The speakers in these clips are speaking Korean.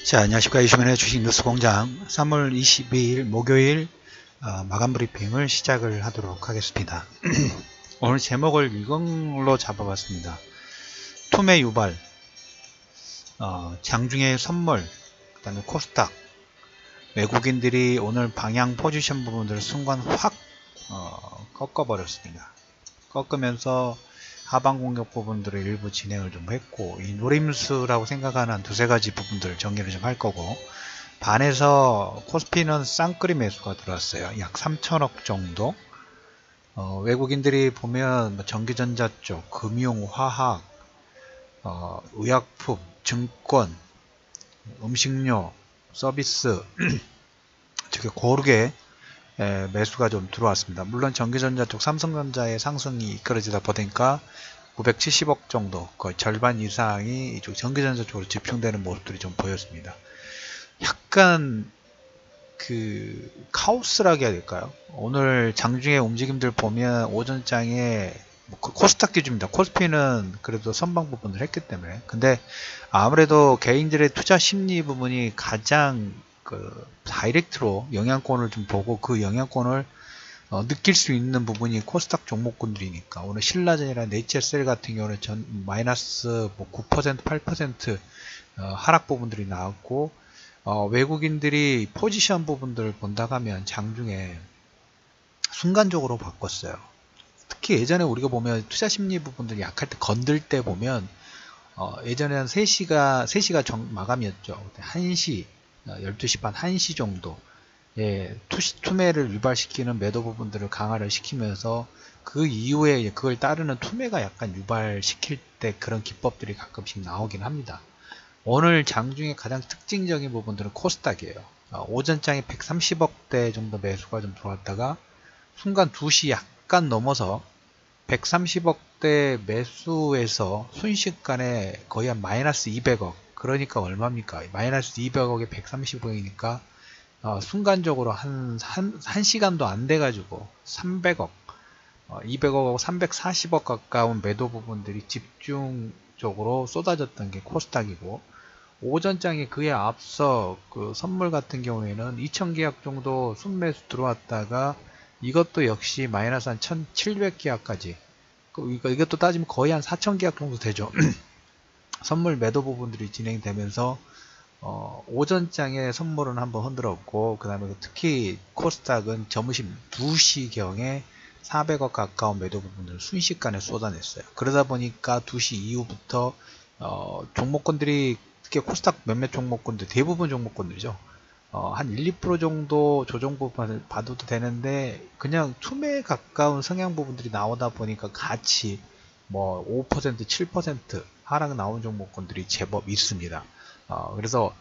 자, 안녕하십니까. 이수민의 주식뉴스공장 3월 22일 목요일 마감 브리핑을 시작을 하도록 하겠습니다. 오늘 제목을 이걸로 잡아봤습니다. 투매 유발, 장중의 선물, 그 다음에 코스닥, 외국인들이 오늘 방향 포지션 부분들을 순간 확 꺾어버렸습니다. 꺾으면서 하방 공격 부분들을 일부 진행을 좀 했고, 이 노림수라고 생각하는 두세 가지 부분들 정리를 좀 할 거고, 반해서 코스피는 쌍끌이 매수가 들어왔어요. 약 3천억 정도. 외국인들이 보면 전기전자 쪽, 금융, 화학, 의약품, 증권, 음식료, 서비스 되게 고르게 매수가 좀 들어왔습니다. 물론 전기전자 쪽 삼성전자의 상승이 이끌어지다 보니까 970억 정도, 거의 절반 이상이 이쪽 전기전자 쪽으로 집중되는 모습들이 좀 보였습니다. 약간 카오스라고 해야 될까요? 오늘 장중에 움직임들 보면 오전장에 코스닥 기준입니다. 코스피는 그래도 선방 부분을 했기 때문에. 근데 아무래도 개인들의 투자 심리 부분이 가장 다이렉트로 영향권을 좀 보고 그 영향권을 느낄 수 있는 부분이 코스닥 종목군들이니까 오늘 신라젠이나 네이처셀 같은 경우는 마이너스 9%, 8% 하락 부분들이 나왔고, 외국인들이 포지션 부분들을 본다고 하면 장중에 순간적으로 바꿨어요. 특히 예전에 우리가 보면 투자 심리 부분들이 약할 때 건들 때 보면 예전에는 3시가 마감이었죠. 1시 12시 반 1시 정도 투매를 유발시키는 매도 부분들을 강화를 시키면서 그 이후에 그걸 따르는 투매가 약간 유발시킬 때 그런 기법들이 가끔씩 나오긴 합니다. 오늘 장중에 가장 특징적인 부분들은 코스닥이에요. 오전장에 130억대 정도 매수가 좀 들어왔다가 순간 2시 약간 넘어서 130억대 매수에서 순식간에 거의 한 마이너스 200억, 그러니까 얼마입니까? 마이너스 200억에 130억이니까 순간적으로 한 시간도 안 돼가지고 300억, 200억하고 340억 가까운 매도 부분들이 집중적으로 쏟아졌던 게 코스닥이고, 오전장에 그에 앞서 선물 같은 경우에는 2000계약 정도 순매수 들어왔다가 이것도 역시 마이너스 한 1700계약까지, 이것도 따지면 거의 한 4000계약 정도 되죠. 선물 매도 부분들이 진행되면서 오전장에 선물은 한번 흔들었고, 그 다음에 특히 코스닥은 점심 2시경에 400억 가까운 매도 부분을 순식간에 쏟아냈어요. 그러다 보니까 2시 이후부터 종목군들이, 특히 코스닥 몇몇 종목군들, 대부분 종목군들이죠. 한 1, 2% 정도 조정 부분을 봐도 되는데 그냥 투매에 가까운 성향 부분들이 나오다 보니까 같이 5%, 7% 하락 나온 종목군들이 제법 있습니다. 그래서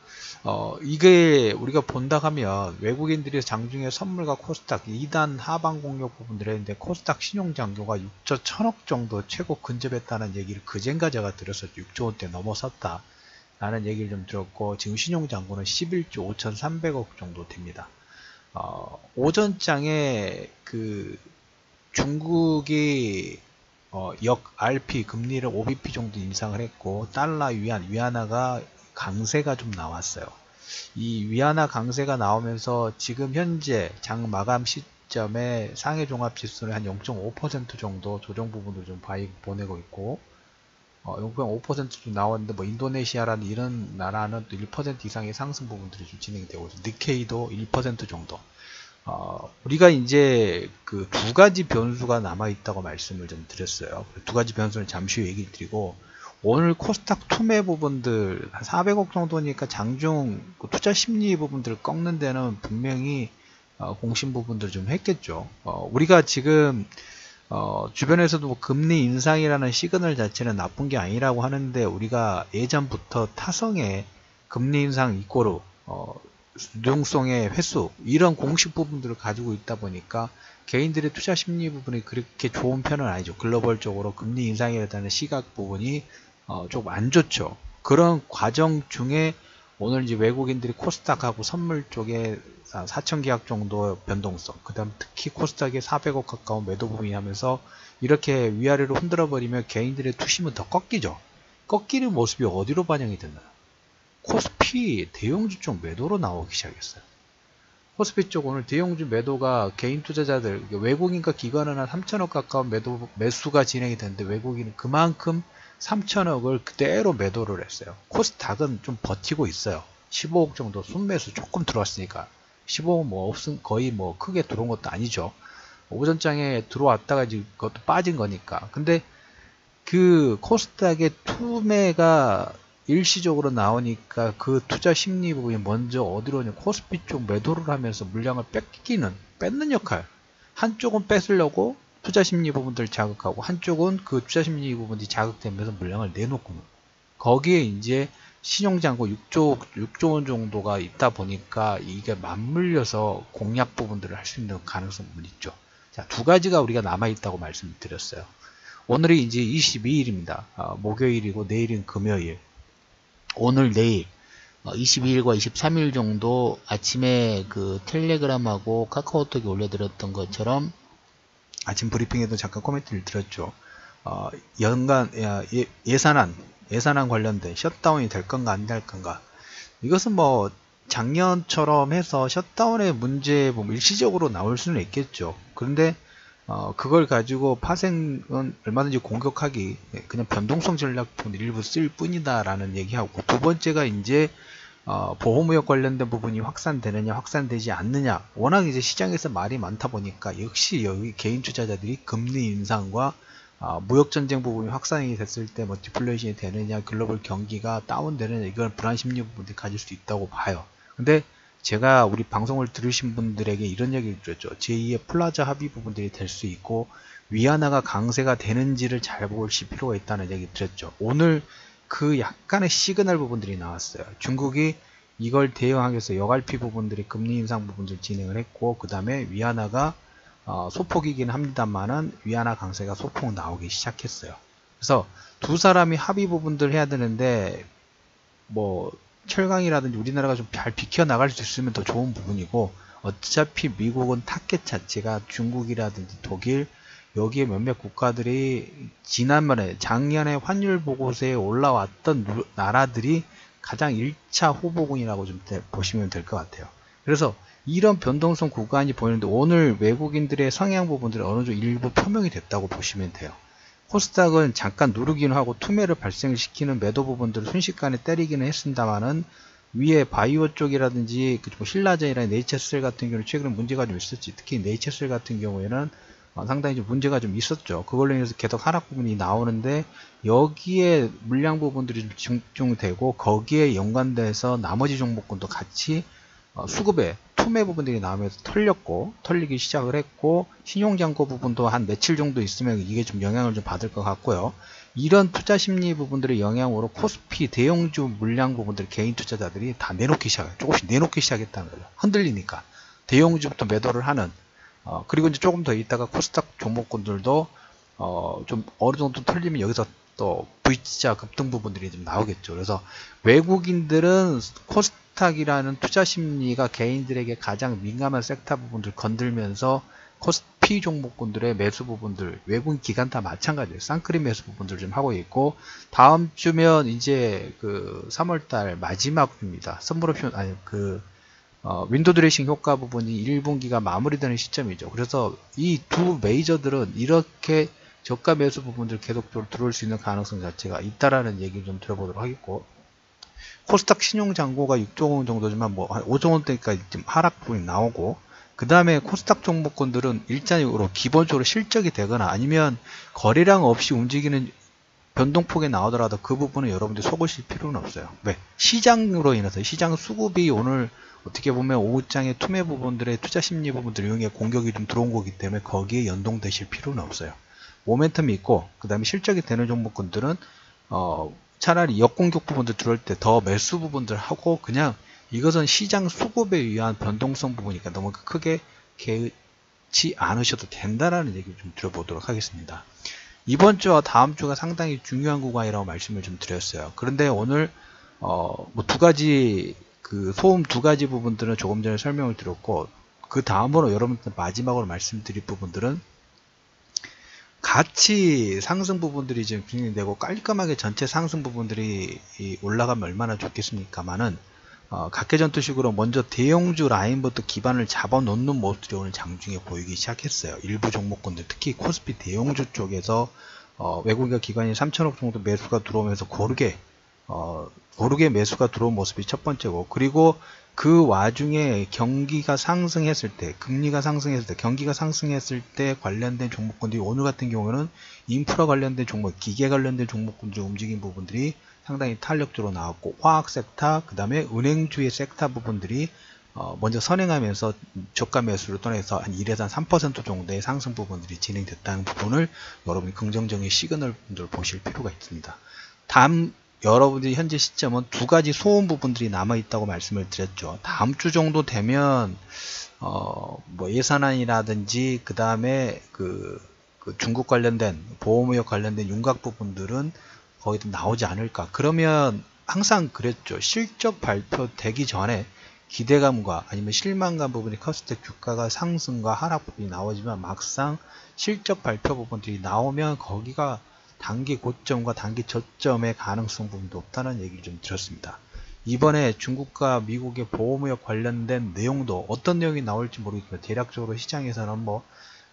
이게 우리가 본다 하면 외국인들이 장중에 선물과 코스닥 2단 하방 공격 부분들을 했는데 코스닥 신용장교가 6조 1000억 정도 최고 근접했다는 얘기를 그젠가 제가 들었었죠. 6조 원대 넘어섰다 라는 얘기를 좀 들었고, 지금 신용장고는 11조 5300억 정도 됩니다. 오전장에 중국이 역 RP 금리를 5bp 정도 인상을 했고, 달러 위안화가 강세가 좀 나왔어요. 이 위안화 강세가 나오면서 지금 현재 장 마감 시점에 상해 종합 지수는 한 0.5% 정도 조정 부분을 좀 보내고 있고, 0.5% 좀 나왔는데 인도네시아라는 이런 나라는 또 1% 이상의 상승 부분들이 좀 진행되고 있어요. 니케이도 1% 정도. 우리가 이제 두 가지 변수가 남아 있다고 말씀을 좀 드렸어요. 두 가지 변수를 잠시 후에 얘기를 드리고, 오늘 코스닥 투매 부분들 한 400억 정도니까 장중 투자 심리 부분들을 꺾는 데는 분명히 공신 부분들 좀 했겠죠. 우리가 지금 주변에서도 금리 인상이라는 시그널 자체는 나쁜 게 아니라고 하는데, 우리가 예전부터 타성의 금리 인상 이꼬르 유동성의 횟수, 이런 공식 부분들을 가지고 있다 보니까 개인들의 투자 심리 부분이 그렇게 좋은 편은 아니죠. 글로벌적으로 금리 인상에 대한 시각 부분이 조금 안 좋죠. 그런 과정 중에 오늘 이제 외국인들이 코스닥하고 선물 쪽에 4000계약 정도 변동성, 그 다음 특히 코스닥에 400억 가까운 매도 부분이 하면서 이렇게 위아래로 흔들어 버리면 개인들의 투심은 더 꺾이죠. 꺾이는 모습이 어디로 반영이 됐나요? 코스피 코스피 대형주 쪽 매도로 나오기 시작했어요. 코스피 쪽 오늘 대형주 매도가 개인 투자자들, 외국인과 기관은 한 3천억 가까운 매수가 진행이 됐는데 외국인은 그만큼 3천억을 그대로 매도를 했어요. 코스닥은 좀 버티고 있어요. 15억 정도 순매수 조금 들어왔으니까 15억 뭐 없음, 거의 뭐 크게 들어온 것도 아니죠. 오전장에 들어왔다가 이제 그것도 빠진 거니까. 근데 그 코스닥의 투매가 일시적으로 나오니까 그 투자 심리 부분이 먼저 어디로 오냐, 코스피 쪽 매도를 하면서 물량을 뺏는 역할. 한쪽은 뺏으려고 투자 심리 부분들을 자극하고, 한쪽은 그 투자 심리 부분이 자극되면서 물량을 내놓고, 거기에 이제 신용잔고 6조 원 정도가 있다 보니까 이게 맞물려서 공략 부분들을 할 수 있는 가능성은 있죠. 자, 두 가지가 우리가 남아있다고 말씀드렸어요. 오늘이 이제 22일입니다. 목요일이고 내일은 금요일. 오늘 내일 22일과 23일 정도 아침에 그 텔레그램하고 카카오톡에 올려드렸던 것처럼 아침 브리핑에도 잠깐 코멘트를 드렸죠. 연간 예산안 관련된 셧다운이 될 건가 안 될 건가. 이것은 뭐 작년처럼 해서 셧다운의 문제 일시적으로 나올 수는 있겠죠. 그런데 그걸 가지고 파생은 얼마든지 공격하기, 그냥 변동성 전략 일부 쓸 뿐이다 라는 얘기하고, 두 번째가 이제 보호무역 관련된 부분이 확산되느냐 확산되지 않느냐. 워낙 이제 시장에서 말이 많다 보니까 역시 여기 개인 투자자들이 금리 인상과 무역전쟁 부분이 확산이 됐을 때 뭐 디플레이션이 되느냐, 글로벌 경기가 다운되느냐, 이건 불안 심리 부분들이 가질 수 있다고 봐요. 근데 제가 우리 방송을 들으신 분들에게 이런 얘기를 드렸죠. 제2의 플라자 합의 부분들이 될 수 있고 위안화가 강세가 되는지를 잘 보실 필요가 있다는 얘기 드렸죠. 오늘 그 약간의 시그널 부분들이 나왔어요. 중국이 이걸 대응하기 위해서 여갈피 부분들이 금리 인상 부분들 진행을 했고, 그 다음에 위안화가 소폭이긴 합니다만은 위안화 강세가 소폭 나오기 시작했어요. 그래서 두 사람이 합의 부분들 해야 되는데 뭐 철강이라든지 우리나라가 좀 잘 비켜나갈 수 있으면 더 좋은 부분이고, 어차피 미국은 타겟 자체가 중국이라든지 독일, 여기에 몇몇 국가들이 작년에 환율 보고서에 올라왔던 나라들이 가장 1차 후보군이라고 좀 보시면 될 것 같아요. 그래서 이런 변동성 구간이 보이는데 오늘 외국인들의 성향 부분들이 어느 정도 일부 표명이 됐다고 보시면 돼요. 코스닥은 잠깐 누르기는 하고 투매를 발생시키는 매도 부분들을 순식간에 때리기는 했습니다만은, 위에 바이오 쪽이라든지 신라젠이나 네이처셀 같은 경우는 최근에 문제가 좀 있었지. 특히 네이처셀 같은 경우에는 상당히 좀 문제가 좀 있었죠. 그걸로 인해서 계속 하락 부분이 나오는데, 여기에 물량 부분들이 좀 집중되고 거기에 연관돼서 나머지 종목군도 같이 수급에 투매 부분들이 나오면서 털리기 시작을 했고, 신용잔고 부분도 한 며칠 정도 있으면 이게 좀 영향을 좀 받을 것 같고요. 이런 투자 심리 부분들의 영향으로 코스피 대형주 물량 부분들 개인 투자자들이 다 조금씩 내놓기 시작했다는 거죠. 흔들리니까 대형주부터 매도를 하는, 그리고 이제 조금 더 있다가 코스닥 종목군들도 좀 어느 정도 털리면 여기서 또 V자 급등 부분들이 좀 나오겠죠. 그래서 외국인들은 코스닥이라는 투자 심리가 개인들에게 가장 민감한 섹터 부분들 건들면서 코스피 종목군들의 매수 부분들, 외국인 기관 다 마찬가지예요. 쌍크림 매수 부분들 좀 하고 있고, 다음 주면 이제 그 3월달 마지막 주입니다. 선물옵션 윈도우 드레싱 효과 부분이 1분기가 마무리되는 시점이죠. 그래서 이 두 메이저들은 이렇게 저가 매수 부분들 계속적으로 들어올 수 있는 가능성 자체가 있다라는 얘기를 좀 들어보도록 하겠고, 코스닥 신용잔고가 6조 원 정도지만 뭐 한 5조 원대까지 좀 하락 부분이 나오고, 그 다음에 코스닥 종목군들은 일단으로 기본적으로 실적이 되거나 아니면 거래량 없이 움직이는 변동폭에 나오더라도 그 부분은 여러분들 속으실 필요는 없어요. 왜? 시장으로 인해서 시장 수급이 오늘 어떻게 보면 오후장의 투매 부분들의 투자 심리 부분들 이용해 공격이 좀 들어온 거기 때문에 거기에 연동되실 필요는 없어요. 모멘텀이 있고, 그 다음에 실적이 되는 종목군들은 차라리 역공격 부분들 들어올 때 더 매수 부분들 하고, 그냥 이것은 시장 수급에 의한 변동성 부분이니까 너무 크게 개의치 않으셔도 된다라는 얘기를 좀 들어보도록 하겠습니다. 이번 주와 다음 주가 상당히 중요한 구간이라고 말씀을 좀 드렸어요. 그런데 오늘 뭐 두 가지 소음 두 가지 부분들은 조금 전에 설명을 드렸고, 그 다음으로 여러분들 마지막으로 말씀드릴 부분들은 같이 상승 부분들이 지금 진행되고 깔끔하게 전체 상승 부분들이 올라가면 얼마나 좋겠습니까만은, 각계전투식으로 먼저 대형주 라인부터 기반을 잡아놓는 모습들이 오늘 장중에 보이기 시작했어요. 일부 종목군들, 특히 코스피 대형주 쪽에서 외국인 기관이 3천억 정도 매수가 들어오면서 고르게 매수가 들어온 모습이 첫 번째고, 그리고 그 와중에 경기가 상승했을 때, 금리가 상승했을 때, 경기가 상승했을 때 관련된 종목군들이 오늘 같은 경우는 인프라 관련된 종목, 기계 관련된 종목군들 움직인 부분들이 상당히 탄력적으로 나왔고, 화학 섹터, 그 다음에 은행주의 섹터 부분들이 먼저 선행하면서 저가 매수를 통해서 한 1에서 3% 정도의 상승 부분들이 진행됐다는 부분을 여러분이 긍정적인 시그널분들 보실 필요가 있습니다. 다음 여러분들이 현재 시점은 두 가지 소음 부분들이 남아 있다고 말씀을 드렸죠. 다음 주 정도 되면 뭐 예산안이라든지 그 다음에 그 중국 관련된 보험의혹 관련된 윤곽 부분들은 거의 좀 나오지 않을까. 그러면 항상 그랬죠. 실적 발표 되기 전에 기대감과 아니면 실망감 부분이 컸을 때 주가가 상승과 하락 부분이 나오지만, 막상 실적 발표 부분들이 나오면 거기가 단기 고점과 단기 저점의 가능성 부분도 없다는 얘기를 좀 들었습니다. 이번에 중국과 미국의 보험의혹 관련된 내용도 어떤 내용이 나올지 모르겠지만, 대략적으로 시장에서는 뭐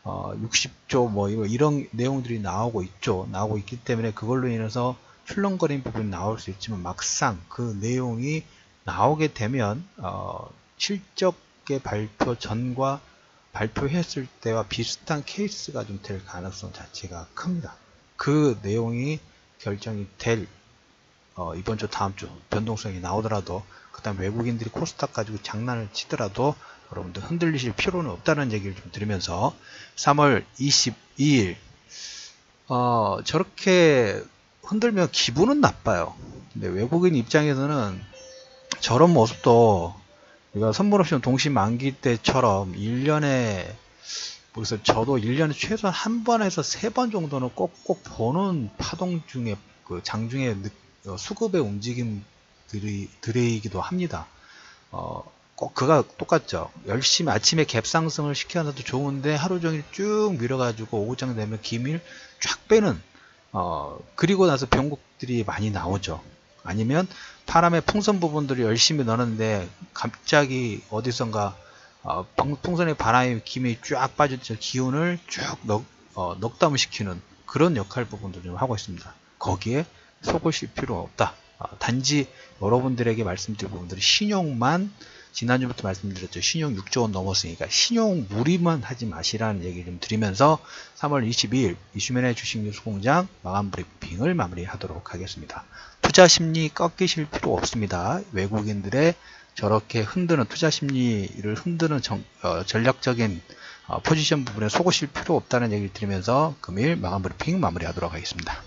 60조 뭐 이런 내용들이 나오고 있기 때문에 그걸로 인해서 출렁거리는 부분이 나올 수 있지만, 막상 그 내용이 나오게 되면 실적의 발표 전과 발표했을 때와 비슷한 케이스가 좀 될 가능성 자체가 큽니다. 그 내용이 결정이 될 이번 주 다음 주 변동성이 나오더라도, 그 다음 외국인들이 코스닥 가지고 장난을 치더라도 여러분들 흔들리실 필요는 없다는 얘기를 좀 드리면서, 3월 22일 저렇게 흔들면 기분은 나빠요. 근데 외국인 입장에서는 저런 모습도 우리가 선물옵션 동시 만기 때처럼 1년에, 그래서 저도 1년에 최소한 한 번에서 3번 정도는 꼭 보는 파동 중에 그 장중에 수급의 움직임들이기도 합니다. 꼭 그가 똑같죠. 열심히 아침에 갭상승을 시켜놔도 좋은데 하루 종일 쭉 밀어가지고 오후장 되면 기밀 쫙 빼는 그리고 나서 변곡들이 많이 나오죠. 아니면 파람의 풍선 부분들이 열심히 넣었는데 갑자기 어디선가 풍선의 바람의 기밀이 쫙 빠졌죠. 기운을 쭉 넉담을 시키는 그런 역할 부분들을 좀 하고 있습니다. 거기에 속으실 필요 없다. 단지 여러분들에게 말씀드릴 부분들이 신용만, 지난주부터 말씀드렸죠. 신용 6조 원 넘었으니까 신용 무리만 하지 마시라는 얘기를 좀 드리면서 3월 22일 이슈맨의 주식뉴스공장 마감 브리핑을 마무리하도록 하겠습니다. 투자 심리 꺾이실 필요 없습니다. 외국인들의 저렇게 흔드는 투자 심리를 흔드는 전략적인 포지션 부분에 속으실 필요 없다는 얘기를 드리면서 금일 마감 브리핑 마무리하도록 하겠습니다.